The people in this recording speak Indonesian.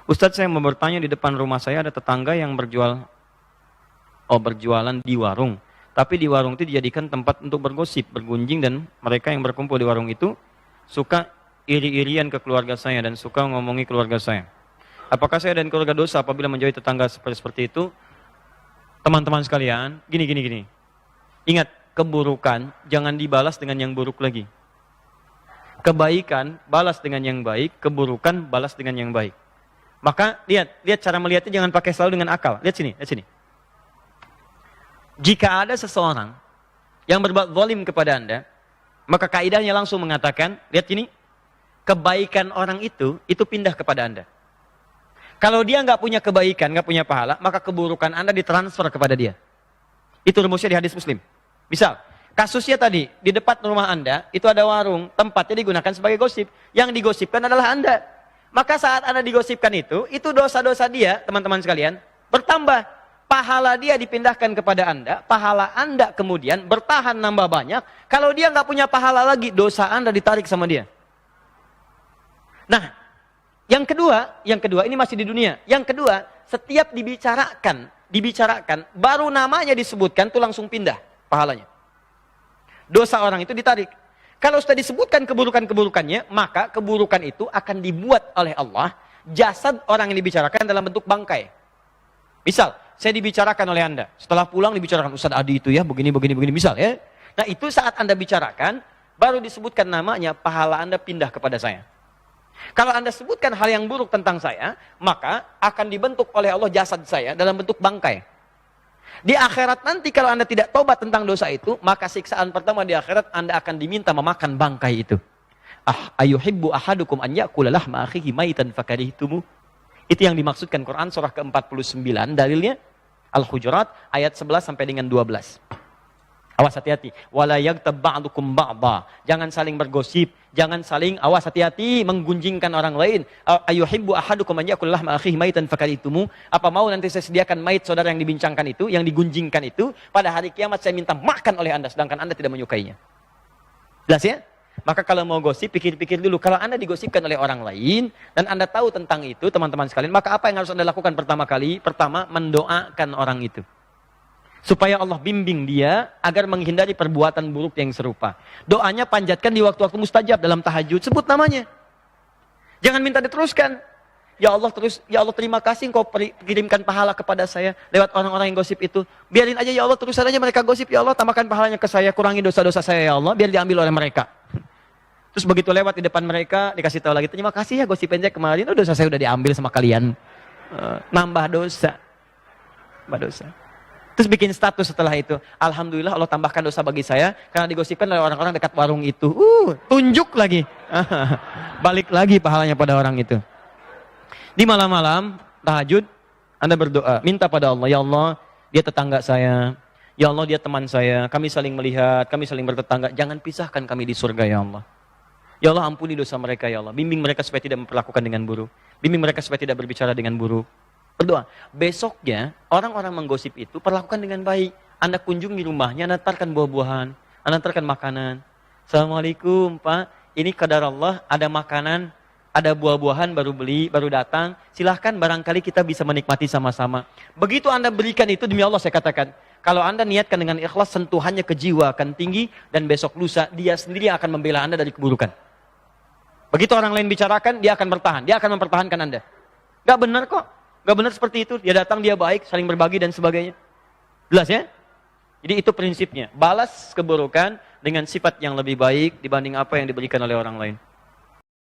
Ustadz, saya mau bertanya, di depan rumah saya ada tetangga yang berjualan di warung. Tapi di warung itu dijadikan tempat untuk bergosip, bergunjing, dan mereka yang berkumpul di warung itu suka iri-irian ke keluarga saya dan suka ngomongi keluarga saya. Apakah saya dan keluarga dosa apabila menjauhi tetangga seperti itu? Teman-teman sekalian, gini. Ingat, keburukan jangan dibalas dengan yang buruk lagi. Kebaikan balas dengan yang baik, keburukan balas dengan yang baik. Maka lihat cara melihatnya, jangan pakai selalu dengan akal. Lihat sini. Jika ada seseorang yang berbuat zalim kepada Anda, maka kaidahnya langsung mengatakan, lihat ini, kebaikan orang itu pindah kepada Anda. Kalau dia nggak punya kebaikan, nggak punya pahala, maka keburukan Anda ditransfer kepada dia. Itu rumusnya di hadis Muslim. Misal, kasusnya tadi, di depan rumah Anda, itu ada warung, tempatnya digunakan sebagai gosip. Yang digosipkan adalah Anda. Maka saat Anda digosipkan itu dosa-dosa dia, teman-teman sekalian, bertambah. Pahala dia dipindahkan kepada Anda, pahala Anda kemudian bertahan nambah banyak. Kalau dia nggak punya pahala lagi, dosa Anda ditarik sama dia. Nah, yang kedua, ini masih di dunia. Yang kedua, setiap dibicarakan, baru namanya disebutkan, tuh langsung pindah pahalanya. Dosa orang itu ditarik. Kalau sudah disebutkan keburukan-keburukannya, maka keburukan itu akan dibuat oleh Allah, jasad orang yang dibicarakan dalam bentuk bangkai. Misal, saya dibicarakan oleh Anda, setelah pulang dibicarakan, Ustaz Adi itu ya, begini, misal ya. Nah itu saat Anda bicarakan, baru disebutkan namanya, pahala Anda pindah kepada saya. Kalau Anda sebutkan hal yang buruk tentang saya, maka akan dibentuk oleh Allah jasad saya dalam bentuk bangkai. Di akhirat nanti kalau Anda tidak tobat tentang dosa itu, maka siksaan pertama di akhirat Anda akan diminta memakan bangkai itu. Ayuhibbu ahadukum an ya'kula lahma akhihi maitan fakarihtumu. Itu yang dimaksudkan Quran surah ke-49, dalilnya Al-Hujurat ayat 11 sampai dengan 12. Awas hati-hati. Wala yaghtab ba'dukum ba'dha. Jangan saling bergosip, jangan saling, awas hati-hati, menggunjingkan orang lain. Ayuhibbu ahadukum an ya'kula lahma akhihi maitan fakarihtumu. Apa mau nanti saya sediakan mait saudara yang dibincangkan itu, yang digunjingkan itu, pada hari kiamat saya minta makan oleh Anda sedangkan Anda tidak menyukainya. Jelas ya? Maka kalau mau gosip, pikir-pikir dulu. Kalau Anda digosipkan oleh orang lain, dan Anda tahu tentang itu, teman-teman sekalian, maka apa yang harus Anda lakukan pertama kali? Pertama, mendoakan orang itu. Supaya Allah bimbing dia, agar menghindari perbuatan buruk yang serupa. Doanya panjatkan di waktu-waktu mustajab dalam tahajud, sebut namanya. Jangan minta diteruskan. Ya Allah terima kasih engkau kirimkan pahala kepada saya, lewat orang-orang yang gosip itu. Biarin aja ya Allah, terusan aja mereka gosip, ya Allah tambahkan pahalanya ke saya, kurangi dosa-dosa saya ya Allah, biar diambil oleh mereka. Terus begitu lewat di depan mereka, dikasih tahu lagi, terima kasih ya gosipin saya kemarin, dosa saya udah diambil sama kalian. Nambah dosa. Terus bikin status setelah itu, alhamdulillah Allah tambahkan dosa bagi saya, karena digosipkan oleh orang-orang dekat warung itu. Tunjuk lagi. Balik lagi pahalanya pada orang itu. Di malam-malam, tahajud, Anda berdoa, minta pada Allah, ya Allah, dia tetangga saya, ya Allah dia teman saya, kami saling melihat, kami saling bertetangga, jangan pisahkan kami di surga ya Allah. Ya Allah ampuni dosa mereka ya Allah, bimbing mereka supaya tidak memperlakukan dengan buruk, bimbing mereka supaya tidak berbicara dengan buruk. Berdoa. Besoknya orang-orang menggosip itu perlakukan dengan baik. Anda kunjungi rumahnya, Anda antarkan buah-buahan, Anda antarkan makanan. Assalamualaikum Pak, ini qadar Allah, ada makanan, ada buah-buahan baru beli, baru datang. Silahkan barangkali kita bisa menikmati sama-sama. Begitu Anda berikan itu, demi Allah saya katakan, kalau Anda niatkan dengan ikhlas, sentuhannya ke jiwa akan tinggi, dan besok lusa dia sendiri akan membela Anda dari keburukan. Begitu orang lain bicarakan, dia akan bertahan, dia akan mempertahankan Anda. Gak benar kok, gak benar seperti itu. Dia datang, dia baik, saling berbagi dan sebagainya. Jelas ya? Jadi itu prinsipnya, balas keburukan dengan sifat yang lebih baik dibanding apa yang diberikan oleh orang lain.